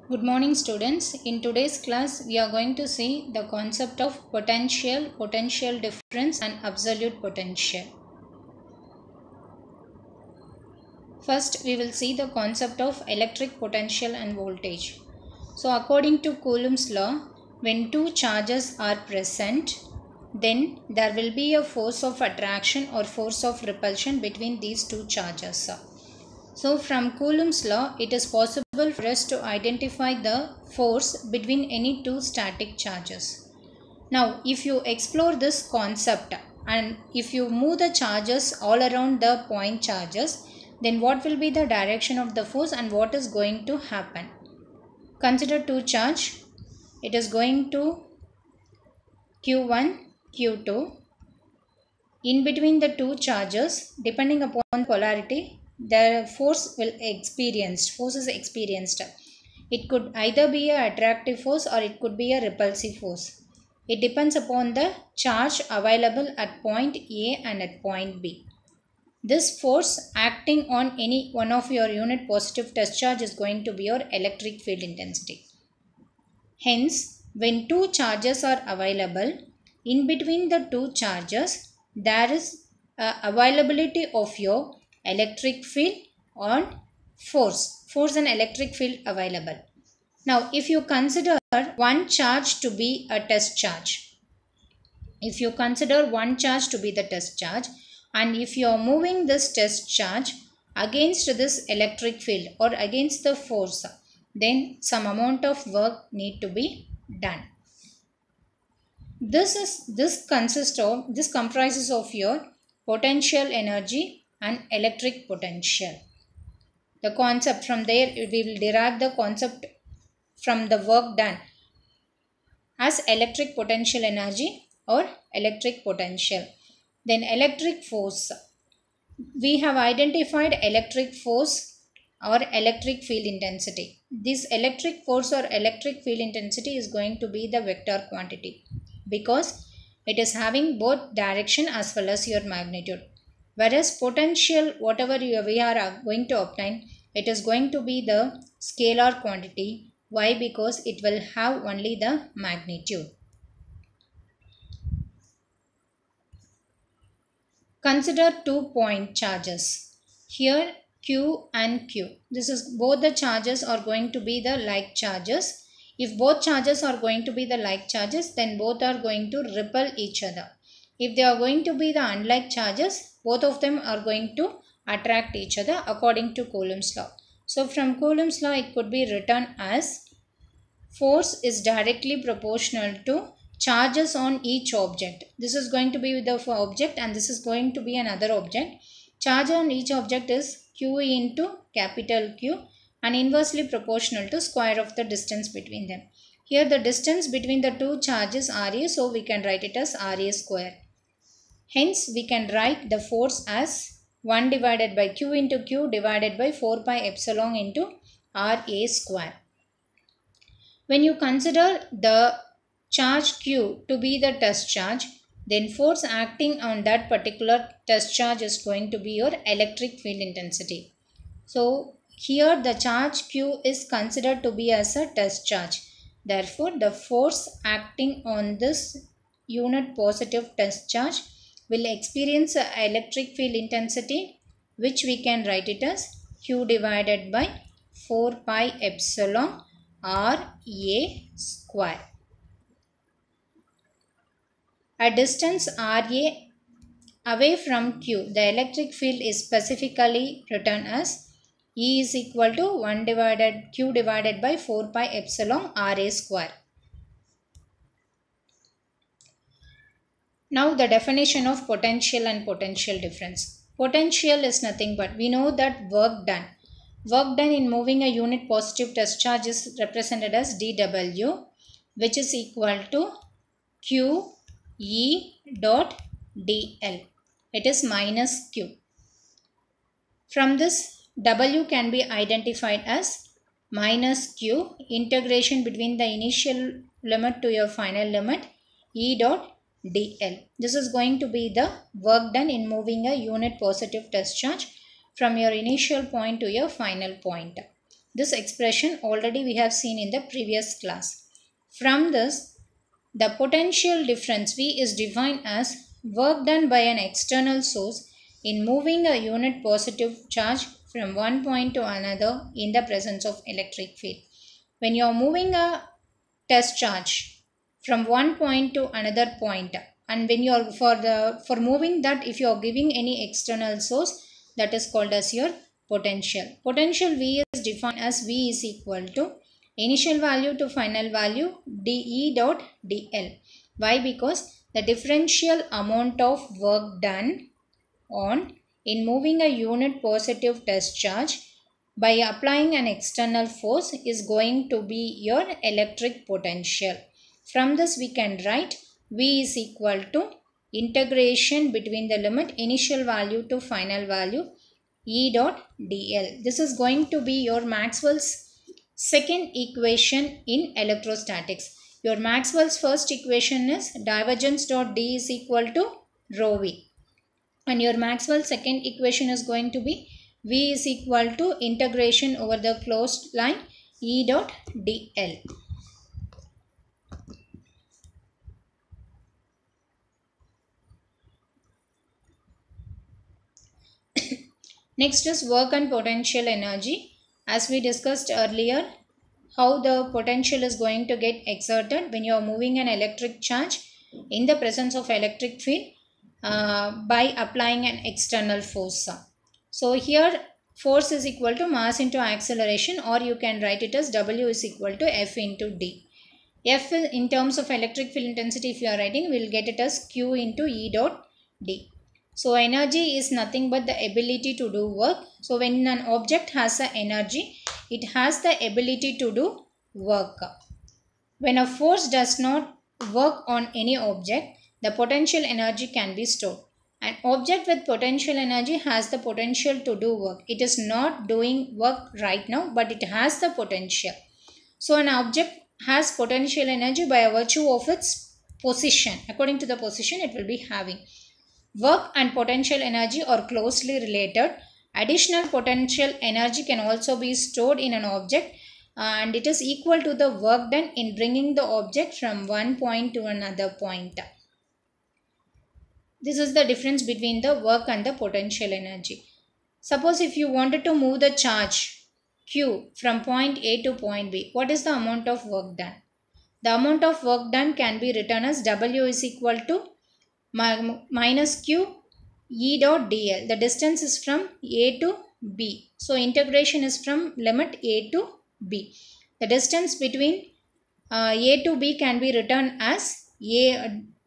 Good morning students. In today's class we are going to see the concept of potential, potential difference and absolute potential. First we will see the concept of electric potential and voltage. So according to Coulomb's law, when two charges are present, then there will be a force of attraction or force of repulsion between these two charges. So from Coulomb's law, it is possible for us to identify the force between any two static charges. Now, if you explore this concept and if you move the charges all around the point charges, then what will be the direction of the force and what is going to happen? Consider two charge. It is going to Q1, Q2. In between the two charges, depending upon polarity, the force is experienced. It could either be an attractive force or it could be a repulsive force. It depends upon the charge available at point A and at point B. This force acting on any one of your unit positive test charge is going to be your electric field intensity. Hence, when two charges are available, in between the two charges, there is availability of your electric field on force and electric field available. Now, if you consider one charge to be a test charge, and if you are moving this test charge against this electric field or against the force, then some amount of work need to be done. This comprises of your potential energy and electric potential. The concept from there, we will derive the concept from the work done as electric potential energy or electric potential. Then electric force. We have identified electric force or electric field intensity. This electric force or electric field intensity is going to be the vector quantity, because it is having both direction as well as your magnitude. Whereas potential, whatever we are going to obtain, it is going to be the scalar quantity. Why? Because it will have only the magnitude. Consider 2 point charges. Here Q and Q. This is both the charges are going to be the like charges. If both charges are going to be the like charges, then both are going to repel each other. If they are going to be the unlike charges, both of them are going to attract each other according to Coulomb's law. So from Coulomb's law, it could be written as force is directly proportional to charges on each object. This is going to be the object and this is going to be another object. Charge on each object is Q into capital Q and inversely proportional to square of the distance between them. Here the distance between the two charges RA, so we can write it as RA square. Hence we can write the force as 1 divided by Q into Q divided by 4 pi epsilon into RA square. When you consider the charge Q to be the test charge, then force acting on that particular test charge is going to be your electric field intensity. So here the charge Q is considered to be as a test charge. Therefore, the force acting on this unit positive test charge will experience an electric field intensity, which we can write it as Q divided by 4 pi epsilon RA square. At distance RA away from Q, the electric field is specifically written as E is equal to Q divided by 4 pi epsilon RA square. Now the definition of potential and potential difference. Potential is nothing but, we know that work done. Work done in moving a unit positive test charge is represented as dW, which is equal to Q E dot dl. It is minus Q. From this, W can be identified as minus Q integration between the initial limit to your final limit E dot dl. This is going to be the work done in moving a unit positive test charge from your initial point to your final point. This expression already we have seen in the previous class. From this, the potential difference V is defined as work done by an external source in moving a unit positive charge from one point to another in the presence of electric field. When you are moving a test charge from one point to another point, and when you are for moving that, if you are giving any external source, that is called as your potential. Potential V is defined as V is equal to initial value to final value dE dot dL. Why? Because the differential amount of work done on in moving a unit positive test charge by applying an external force is going to be your electric potential. From this we can write V is equal to integration between the limit initial value to final value E dot dl. This is going to be your Maxwell's second equation in electrostatics. Your Maxwell's first equation is divergence dot D is equal to rho V. And your Maxwell's second equation is going to be V is equal to integration over the closed line E dot dl. Next is work and potential energy. As we discussed earlier, how the potential is going to get exerted when you are moving an electric charge in the presence of electric field by applying an external force. So here force is equal to mass into acceleration, or you can write it as W is equal to F into D. F in terms of electric field intensity, if you are writing, we will get it as Q into E dot D. So energy is nothing but the ability to do work. So when an object has an energy, it has the ability to do work. When a force does not work on any object, the potential energy can be stored. An object with potential energy has the potential to do work. It is not doing work right now, but it has the potential. So an object has potential energy by virtue of its position. According to the position, it will be having. Work and potential energy are closely related. Additional potential energy can also be stored in an object, and it is equal to the work done in bringing the object from one point to another point. This is the difference between the work and the potential energy. Suppose if you wanted to move the charge Q from point A to point B, what is the amount of work done? The amount of work done can be written as W is equal to minus Q E dot dl. The distance is from A to B. So integration is from limit A to B. The distance between A to B can be written as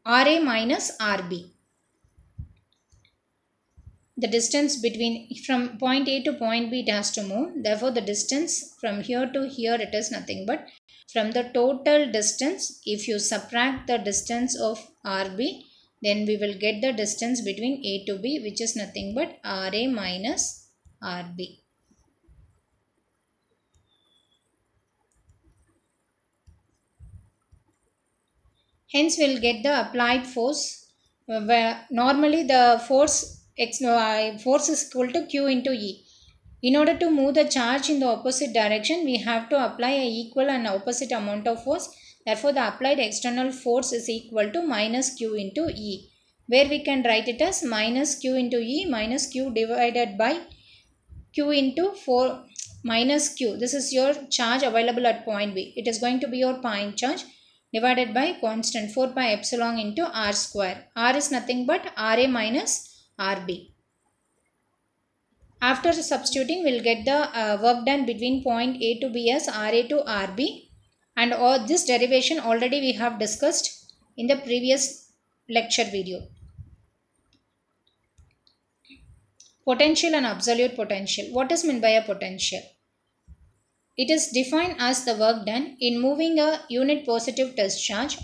RA minus RB. The distance between from point A to point B, it has to move. Therefore, the distance from here to here, it is nothing but from the total distance, if you subtract the distance of RB, then we will get the distance between A to B, which is nothing but RA minus RB. Hence, we will get the applied force, where normally the force is equal to Q into E. In order to move the charge in the opposite direction, we have to apply an equal and opposite amount of force. Therefore, the applied external force is equal to minus Q into E, where we can write it as minus Q into E minus Q divided by Q into 4 minus Q. This is your charge available at point B. It is going to be your point charge divided by constant 4 pi epsilon into R square. R is nothing but RA minus RB. After substituting, we will get the work done between point A to B as RA to RB, and all this derivation already we have discussed in the previous lecture video. Potential and absolute potential. What is meant by a potential? It is defined as the work done in moving a unit positive test charge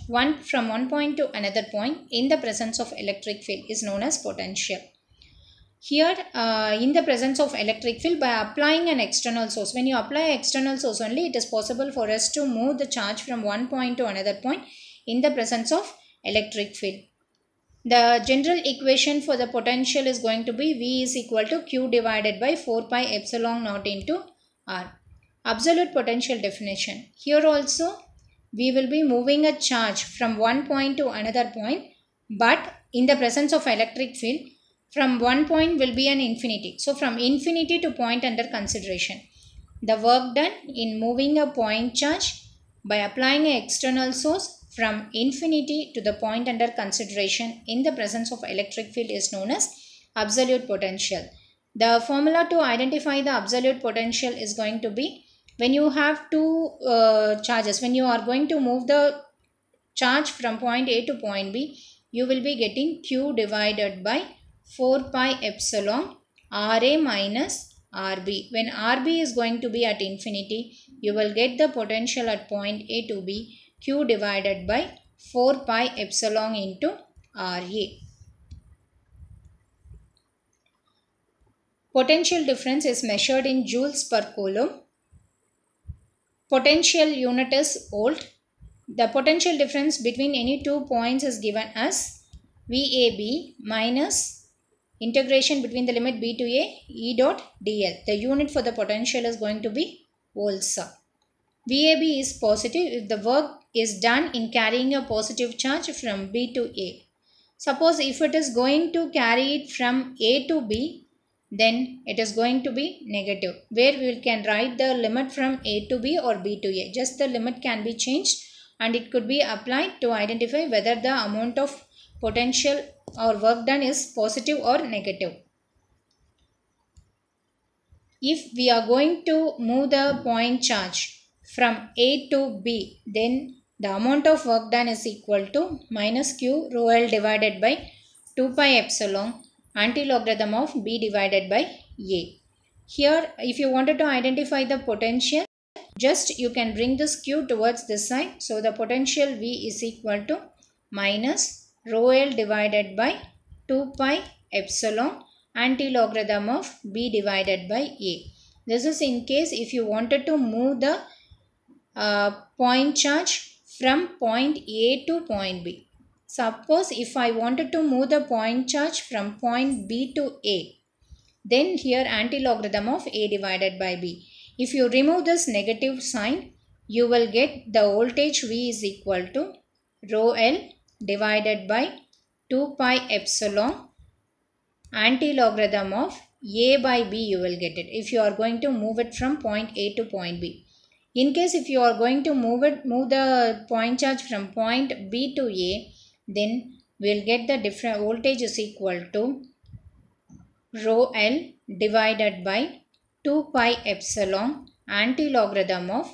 from one point to another point in the presence of electric field is known as potential. Here in the presence of electric field, by applying an external source, when you apply external source only, it is possible for us to move the charge from one point to another point in the presence of electric field. The general equation for the potential is going to be V is equal to Q divided by 4 pi epsilon naught into R. Absolute potential definition. Here also we will be moving a charge from one point to another point, but in the presence of electric field, from one point will be an infinity. So from infinity to point under consideration. The work done in moving a point charge by applying an external source from infinity to the point under consideration in the presence of electric field is known as absolute potential. The formula to identify the absolute potential is going to be, when you have two charges, when you are going to move the charge from point A to point B, you will be getting Q divided by 4 pi epsilon Ra minus Rb. When Rb is going to be at infinity, you will get the potential at point A to be Q divided by 4 pi epsilon into Ra. Potential difference is measured in joules per coulomb. Potential unit is volt. The potential difference between any 2 points is given as VAB minus integration between the limit b to a E dot dl. The unit for the potential is going to be volts. VAB is positive if the work is done in carrying a positive charge from B to A. Suppose if it is going to carry it from A to B, then it is going to be negative, where we can write the limit from A to B or B to A. Just the limit can be changed and it could be applied to identify whether the amount of potential or work done is positive or negative. If we are going to move the point charge from A to B, then the amount of work done is equal to minus Q rho L divided by 2 pi epsilon antilogarithm of B divided by A. Here, if you wanted to identify the potential, just you can bring this Q towards this side. So, the potential V is equal to minus rho L divided by 2 pi epsilon antilogarithm of B divided by A. This is in case if you wanted to move the point charge from point A to point B. Suppose if I wanted to move the point charge from point B to A, then here antilogarithm of A divided by B. If you remove this negative sign, you will get the voltage V is equal to rho L divided by 2 pi epsilon antilogarithm of A by B, you will get it if you are going to move it from point A to point B. In case if you are going to move the point charge from point B to A, then we will get the different voltage is equal to rho L divided by 2 pi epsilon antilogarithm of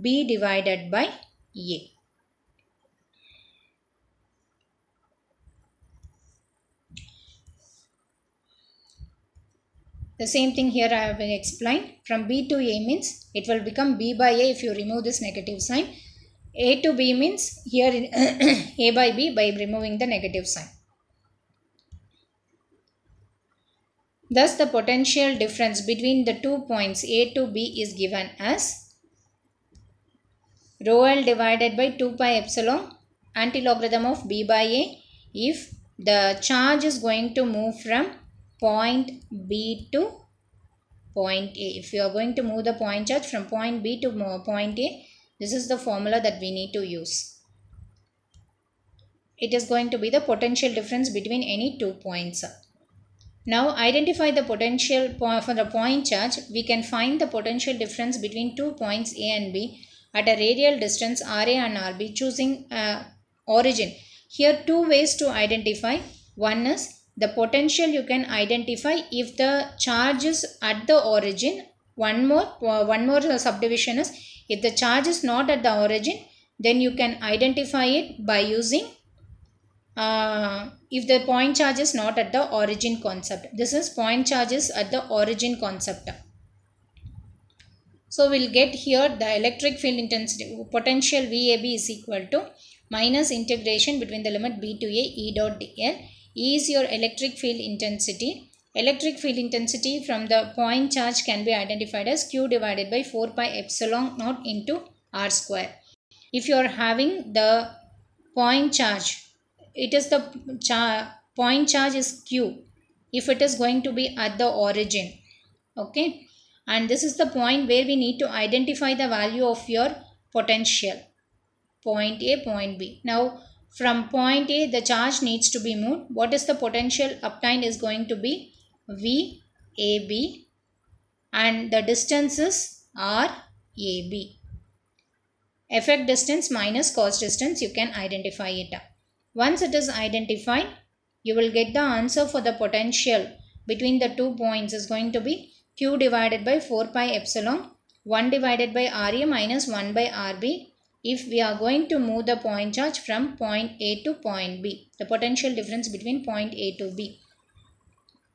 B divided by A. The same thing here I have explained. From B to A means it will become B by A if you remove this negative sign. A to B means here A by B by removing the negative sign. Thus, the potential difference between the 2 points A to B is given as rho L divided by 2 pi epsilon antilogarithm of B by A if the charge is going to move from point B to point A. If you are going to move the point charge from point B to point A, this is the formula that we need to use. It is going to be the potential difference between any 2 points. Now identify the potential for the point charge. We can find the potential difference between 2 points A and B at a radial distance Ra and Rb choosing origin. Here 2 ways to identify. One is the potential you can identify if the charge is at the origin. One more subdivision is if the charge is not at the origin, then you can identify it by using if the point charge is not at the origin concept. This is point charges at the origin concept. So we'll get here the electric field intensity potential VAB is equal to minus integration between the limit B to A E dot dl. E is your electric field intensity. Electric field intensity from the point charge can be identified as Q divided by 4 pi epsilon naught into R square. If you are having the point charge, it is the point charge is Q if it is going to be at the origin. Okay. and this is the point where we need to identify the value of your potential. Point A, point B. Now from point A the charge needs to be moved. What is the potential obtained is going to be VAB, and the distance is RAB. Effect distance minus cause distance, you can identify it. Once it is identified, you will get the answer for the potential between the 2 points is going to be Q divided by 4 pi epsilon 1 divided by RA minus 1 by RB, if we are going to move the point charge from point A to point B, the potential difference between point A to B.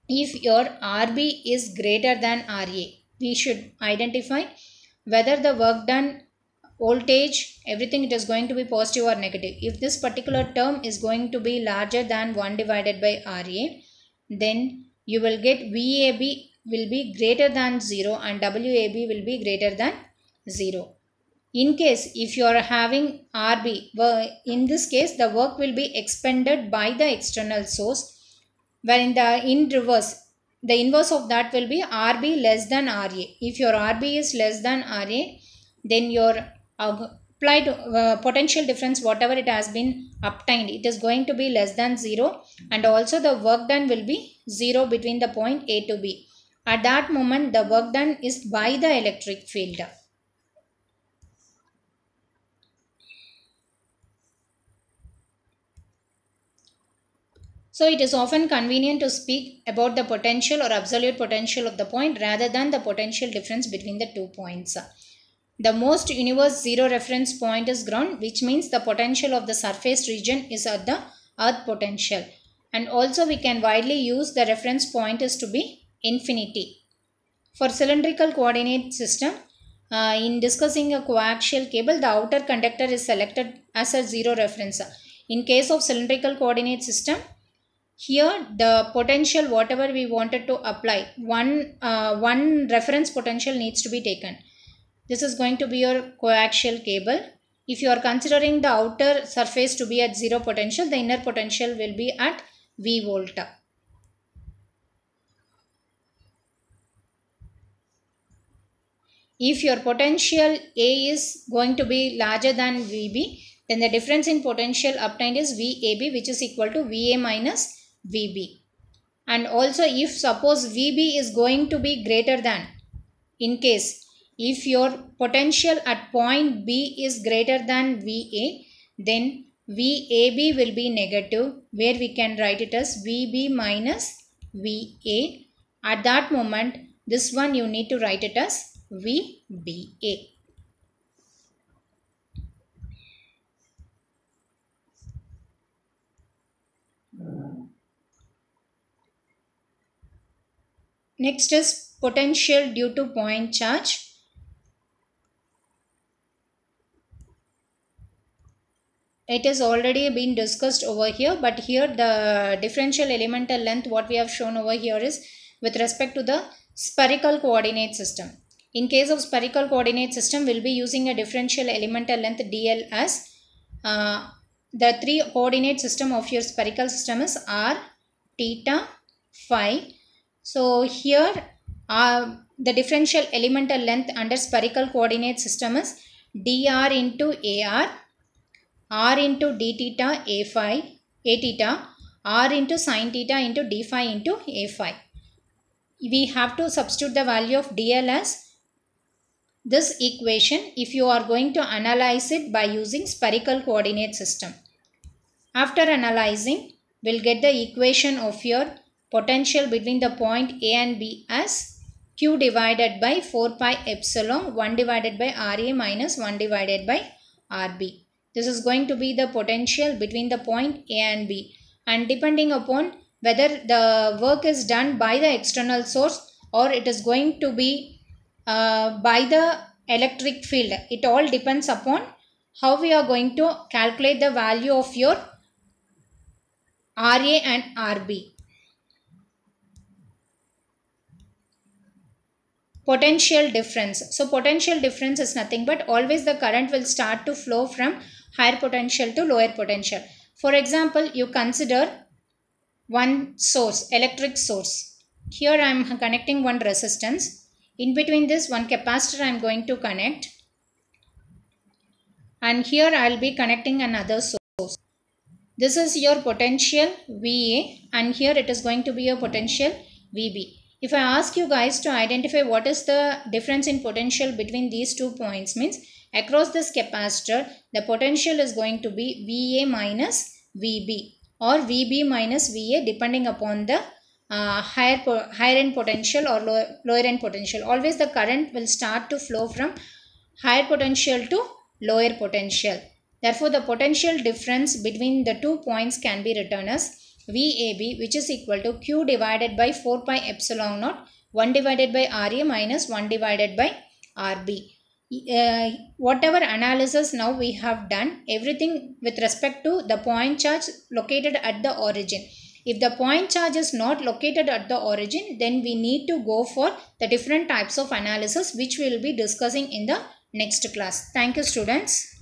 If your RB is greater than RA, we should identify whether the work done, voltage, everything, it is going to be positive or negative. If this particular term is going to be larger than 1 divided by RA, then you will get VAB will be greater than 0 and WAB will be greater than 0. In case if you are having RB, in this case the work will be expended by the external source, where in reverse, the inverse of that will be RB less than RA. If your RB is less than RA, then your applied potential difference, whatever it has been obtained, it is going to be less than 0, and also the work done will be 0 between the point A to B. At that moment the work done is by the electric field. So it is often convenient to speak about the potential or absolute potential of the point rather than the potential difference between the 2 points. The most universe zero reference point is ground, which means the potential of the surface region is at the earth potential. And also we can widely use the reference point is to be infinity. For cylindrical coordinate system, in discussing a coaxial cable, the outer conductor is selected as a zero reference. In case of cylindrical coordinate system, here the potential whatever we wanted to apply, one reference potential needs to be taken. This is going to be your coaxial cable. If you are considering the outer surface to be at zero potential, the inner potential will be at V volt. If your potential A is going to be larger than VB, then the difference in potential obtained is VAB, which is equal to VA minus VB. And also if suppose VB is going to be greater than, in case if your potential at point B is greater than VA, then VAB will be negative, where we can write it as VB minus VA. At that moment, this one you need to write it as VBA. Next is potential due to point charge. It has already been discussed over here, but here the differential elemental length what we have shown over here is with respect to the spherical coordinate system. In case of spherical coordinate system, we will be using a differential elemental length DL as the three coordinate system of your spherical system is R, theta, phi. So here the differential elemental length under spherical coordinate system is dr into AR, R into d theta A phi, A theta, R into sin theta into d phi into A phi. We have to substitute the value of DL as this equation if you are going to analyze it by using spherical coordinate system. After analyzing, we'll get the equation of your potential between the point A and B as Q divided by 4 pi epsilon 1 divided by RA minus 1 divided by RB. This is going to be the potential between the point A and B, and depending upon whether the work is done by the external source or it is going to be by the electric field. It all depends upon how we are going to calculate the value of your RA and RB. Potential difference. So potential difference is nothing but always the current will start to flow from higher potential to lower potential. For example, you consider one source, electric source. Here I am connecting one resistance. In between this, one capacitor I am going to connect, and here I will be connecting another source. This is your potential VA, and here it is going to be your potential VB. If I ask you guys to identify what is the difference in potential between these 2 points, means across this capacitor the potential is going to be VA minus VB or VB minus VA, depending upon the higher end potential or lower end potential. Always the current will start to flow from higher potential to lower potential. Therefore, the potential difference between the 2 points can be written as VAB, which is equal to Q divided by 4 pi epsilon naught 1 divided by RA minus 1 divided by RB. Whatever analysis now we have done, everything with respect to the point charge located at the origin. If the point charge is not located at the origin, then we need to go for the different types of analysis which we will be discussing in the next class. Thank you, students.